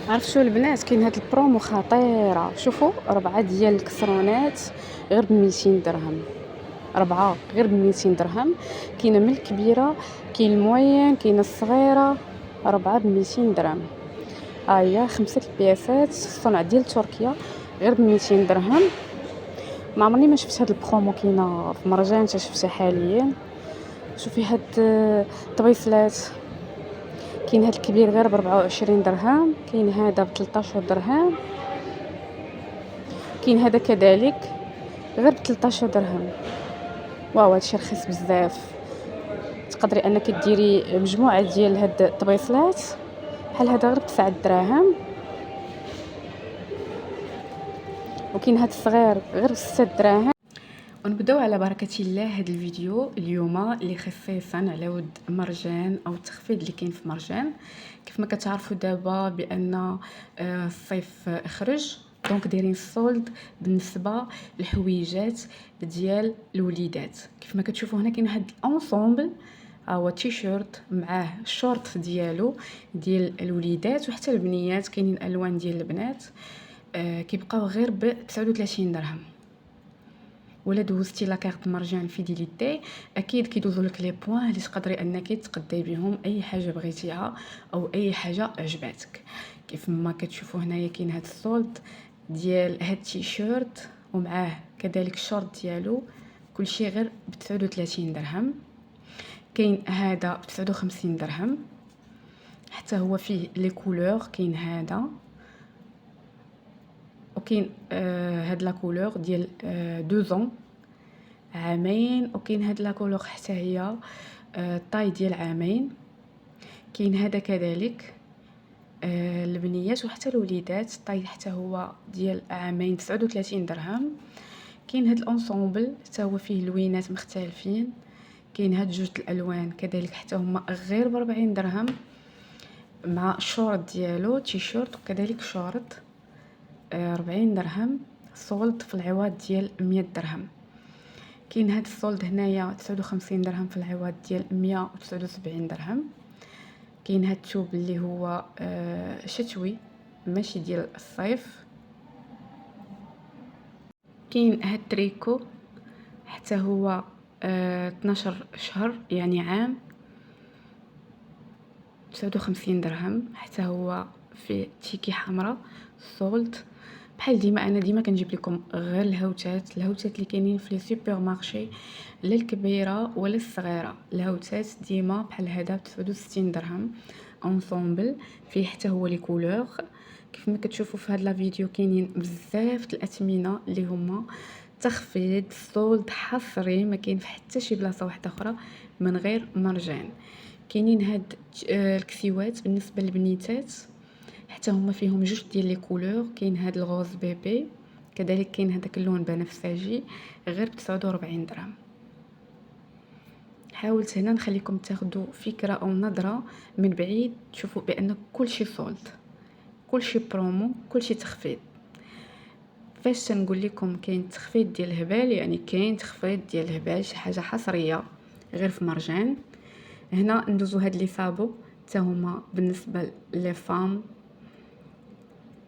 عرفتوا البنات، كاين هاد البرومو خطيره. شوفوا 4 ديال الكسرونات غير ب200 درهم. 4 غير ب200 درهم. كاينه من الكبيره، كاين الموين، كاينه الصغيره. 4 ب200 درهم. ها هي 5 البياسات الصنع ديال تركيا غير ب200 درهم. ما عمرني ما شفت هاد البرومو كاينه في مرجان حتى شفتها حاليا. شوفي هاد الطبيصلات، كاين هاد الكبير غير ب24 درهم، كاين هذا ب13 درهم، كاين هذا كذلك غير ب13 درهم. واو هادشي رخيص بزاف. تقدري انك ديري مجموعه ديال هاد الطبيصلات بحال هذا غير ب9 دراهم. وكاين هاد الصغير غير ب6 دراهم. ونبداو على بركه الله هاد الفيديو اليوم اللي خصيصا على ود مرجان او التخفيض اللي كاين في مرجان. كيف ما كتعرفوا دابا بان الصيف خرج، دونك دايرين السولد بالنسبه للحويجات ديال الوليدات. كيف ما كتشوفوا هنا كاين هاد الانصومبل، هو تيشيرت معاه الشورت ديالو ديال الوليدات وحتى البنيات. كاينين الوان ديال البنات كيبقاو غير ب 39 درهم. ولا دوزتي لا كارت مرجان فيديليتي اكيد كيدوزوا لك لي بوين اللي تقدري انك تقداي بهم اي حاجه بغيتيها او اي حاجه عجباتك. كيف ما كتشوفوا هنايا كاين هاد السولد ديال هاد التيشيرت ومعاه كذلك الشورت ديالو، كلشي غير ب 39 درهم. كاين هذا ب 59 درهم، حتى هو فيه لي كولور. كاين هذا وكاين هاد لا كولور ديال 2 عامين، وكاين هاد لا كولور حتى هي طاي ديال عامين. كاين هذا كذلك البنيات وحتى الوليدات طاي حتى هو ديال عامين 39 درهم. كاين هاد الانصومبل حتى هو فيه لوينات مختلفين. كاين هاد جوج الالوان كذلك حتى هما غير ب 40 درهم مع الشورت ديالو تيشيرت وكذلك شورت 40 درهم. سولد في العوض ديال 100 درهم. كاين هاد السولد هنايا 59 درهم في العوض ديال 179 درهم. كاين هاد الثوب اللي هو شتوي ماشي ديال الصيف. كاين هاد التريكو حتى هو 12 شهر يعني عام، 59 درهم. حتى هو في تيكي حمراء سولد. بحال ديما انا ديما كنجيب لكم غير الهوتات اللي كاينين في لي سوبر مارشي، لا الكبيره ولا الصغيره. الهوتات ديما بحال هذا ب 69 درهم انصومبل، فيه حتى هو لي كولور. كيف ما كتشوفوا في هذا لا فيديو كاينين بزاف الاثمنه اللي هما تخفيض سولد حصري، ما كاين في حتى شي بلاصه واحده اخرى من غير مرجان. كاينين هاد الكسيوات بالنسبه للبنيتات حتى هما فيهم جوج ديال لي كولور. كاين هاد الغوز بيبي، كذلك كاين هذاك اللون بنفسجي غير ب 49 درهم. حاولت هنا نخليكم تاخذوا فكره او نظره من بعيد تشوفوا بان كلشي سولد، كلشي برومو، كلشي تخفيض. فاش تنقول لكم كاين تخفيض ديال الهبال، يعني كاين تخفيض ديال الهبال، شي حاجه حصريه غير في مرجان. هنا ندوزو هاد لي صابو حتى هما بالنسبه لي فام.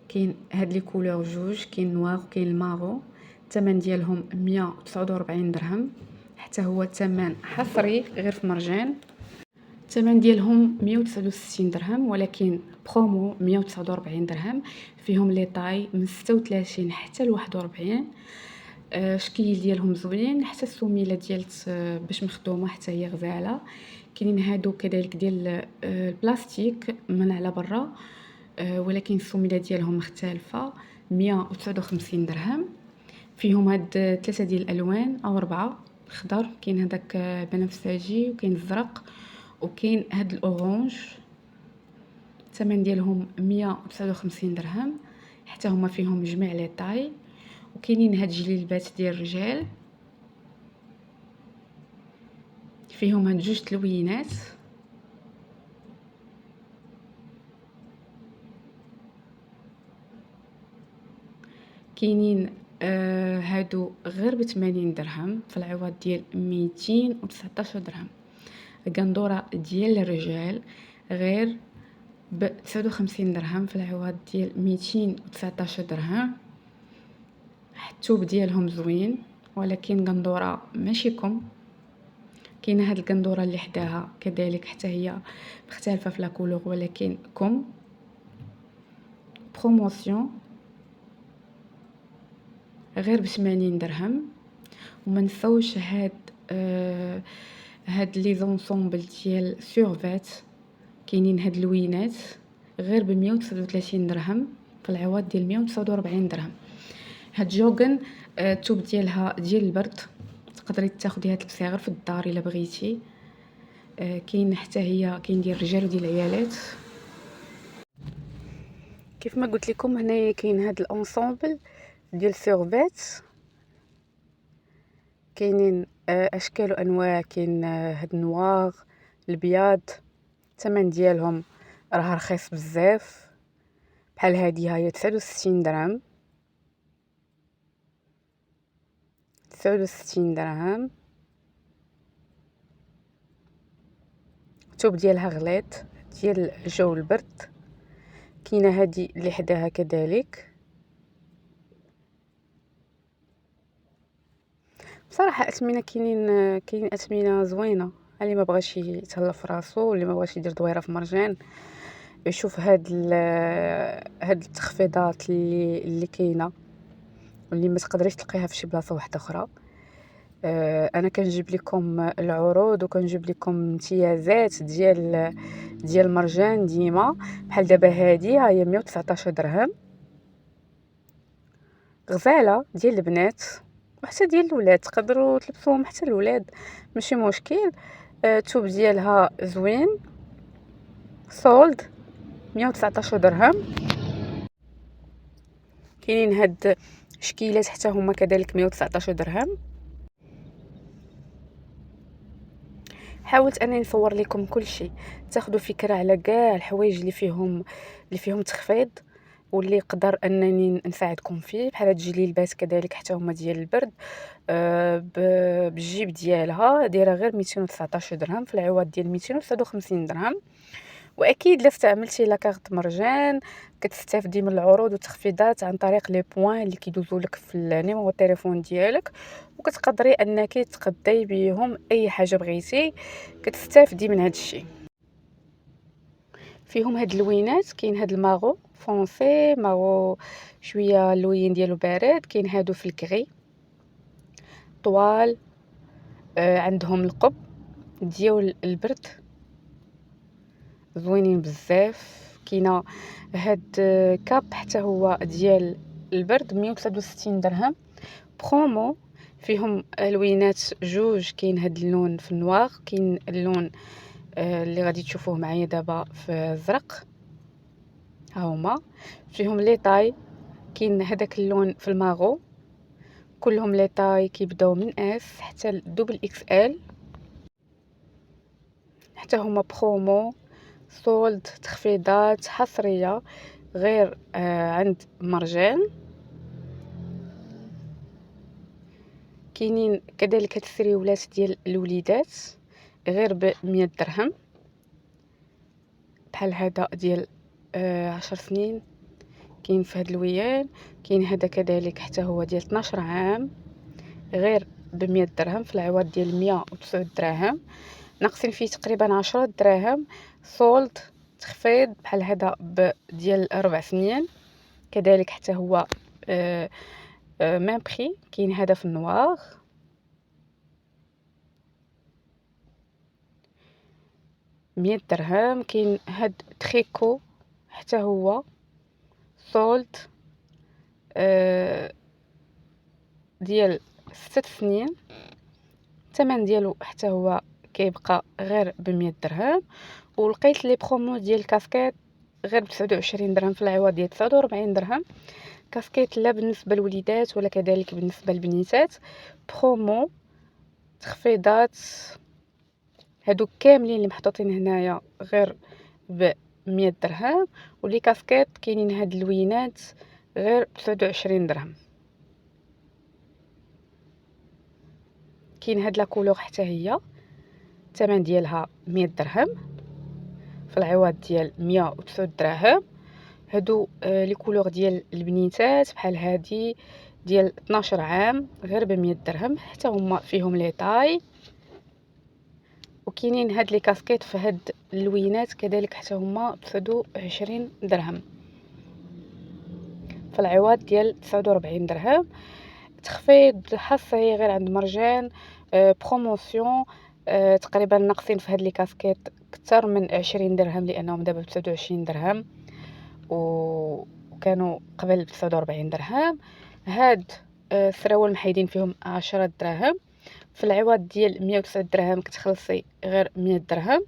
كاين هاد لي كولور جوج، كاين نوار وكاين المارو. الثمن ديالهم 149 درهم، حتى هو ثمن حصري غير في مرجان. الثمن ديالهم 169 درهم، ولكن برومو 149 درهم. فيهم لي طاي من 36 حتى ل 41. الشكل ديالهم زوين، حتى السميله ديالت باش مخدومه حتى هي غزاله. كاينين هادو كذلك ديال البلاستيك من على برا، ولكن السميله ديالهم مختلفه. 159 درهم. فيهم هاد 3 ديال الالوان او 4. الخضر، كاين هذاك بنفسجي، وكاين الزرق، وكاين هاد الاورانج. الثمن ديالهم 159 درهم، حتى هما فيهم جميع لي طاي. وكاينين هاد جليلبات ديال الرجال، فيهم هاد جوج تلوينات. كاينين هادو غير ب 80 درهم في العوض ديال 219 درهم. القندوره ديال الرجال غير ب59 درهم في العوض ديال 219 درهم. الثوب ديالهم زوين، ولكن قندوره ماشي كم. كاينه هاد القندوره اللي حداها كذلك حتى هي مختلفه في لا كولور، ولكن كم بروموسيون غير ب80 درهم. وما نساوش هاد لي زونسومبل ديال سورفيت، كاينين هاد اللوينات غير ب139 درهم في العوض ديال 149 درهم. هاد جوغن الثوب ديالها ديال البرد، تقدري تاخديها تلبسيها غير في الدار الا بغيتي. كاين حتى هي، كاين ديال الرجال وديال العيالات. كيف ما قلت لكم هنايا كاين هاد الانصامبل ديال سورفيت، كاينين اشكال وانواع. كاين هاد النوار، البياض. الثمن ديالهم راه رخيص بزاف، بحال هادي هي 69 درهم. 69 درهم. الثوب ديالها غليظ ديال جو البرد. كاينه هادي اللي حداها كذلك. بصراحه اثمنه كاين اثمنه زوينه، اللي ما بغاش يتهلا في راسو، واللي ما بغاش يدير دويره في مرجان، يشوف هاد التخفيضات اللي كاينه، واللي ما تقدريش تلقيها في شي بلاصه واحده اخرى. انا كنجيب لكم العروض وكنجيب لكم امتيازات ديال المرجان ديما. بحال دابا هادي ها هي 119 درهم، غزاله ديال البنات وحتى ديال الولاد، تقدروا تلبسوهم حتى الولاد ماشي مشكل. الثوب ديالها زوين، سولد 119 درهم. كاينين هاد شكيلات حتى هما كذلك 119 درهم. حاولت انني نصور لكم كل شيء، تاخذوا فكره على كاع الحوايج اللي فيهم تخفيض، واللي يقدر انني نساعدكم فيه. بحال هاد الجليلبات كذلك حتى هما ديال البرد، بالجيب ديالها دايره غير 219 درهم في العوض ديال 259 درهم. واكيد الا استعملتي لاكارت مرجان كتستافدي من العروض والتخفيضات عن طريق لي بوين اللي كيدوزوا لك في النيميرو التليفون ديالك، وكتقدري انك تقضي بهم اي حاجه بغيتي، كتستافدي من هذا الشيء. فيهم هاد اللوينات، كاين هاد الماغو فرونسي، ماغو شويه اللوين ديالو بارد. كاين هادو في الكغي طوال، عندهم القب ديال البرد زوينين بزاف. كاينه هاد كاب حتى هو ديال البرد 169 درهم برومو. فيهم الوينات جوج، كاين هاد اللون في النوار، كاين اللون اللي غادي تشوفوه معايا دابا في الزرق. ها هما فيهم لي طاي، كاين هذاك اللون في الماغو. كلهم لي طاي كيبداو من اس حتى لدوبل اكس ال، حتى هما برومو، سولد، تخفيضات حصريه غير عند مرجان. كاينين كذلك هاد السريولات ديال الوليدات غير ب100 درهم، بحال هذا ديال 10 سنين. كاين في هاد الويان. كاين هذا كذلك حتى هو ديال 12 عام غير ب100 درهم في العوض ديال 109 دراهم، ناقصين فيه تقريبا 10 دراهم. سولد تخفيض بحال هذا ديال 4 سنين كذلك حتى هو ميم بري. كاين هذا في النوار 100 درهم. كاين هاد تريكو حتى هو سولد ديال 6 سنين، الثمن ديالو حتى هو كيبقى غير ب100 درهم. ولقيت لي برومو ديال الكاسكيط غير ب29 درهم في العوض ديال 49 درهم. كاسكيط لا بالنسبه للوليدات ولا كذلك بالنسبه للبنيتات، برومو تخفيضات. هادو كاملين اللي محطوطين هنايا غير ب100 درهم. ولي كاسكيط كاينين هاد اللوينات غير ب29 درهم. كاين هاد لا كولور حتى هي الثمن ديالها 100 درهم. في العوض ديال 109 دراهم. هادو لي كولور ديال البنيتات بحال هادي ديال 12 عام غير ب100 درهم، حتى هما فيهم لي طاي. وكاينين هاد لي كاسكيط في هاد اللوينات كذلك حتى هما ب 20 درهم في العوض ديال 49 درهم. تخفيض حصري غير عند مرجان، بروموسيون. تقريبا ناقصين في هاد لي كاسكيط اكثر من 20 درهم لانهم دابا ب 29 درهم وكانوا قبل ب 49 درهم. هاد السراول محيدين فيهم 10 دراهم، في العوض ديال 109 درهم كتخلصي غير 100 درهم.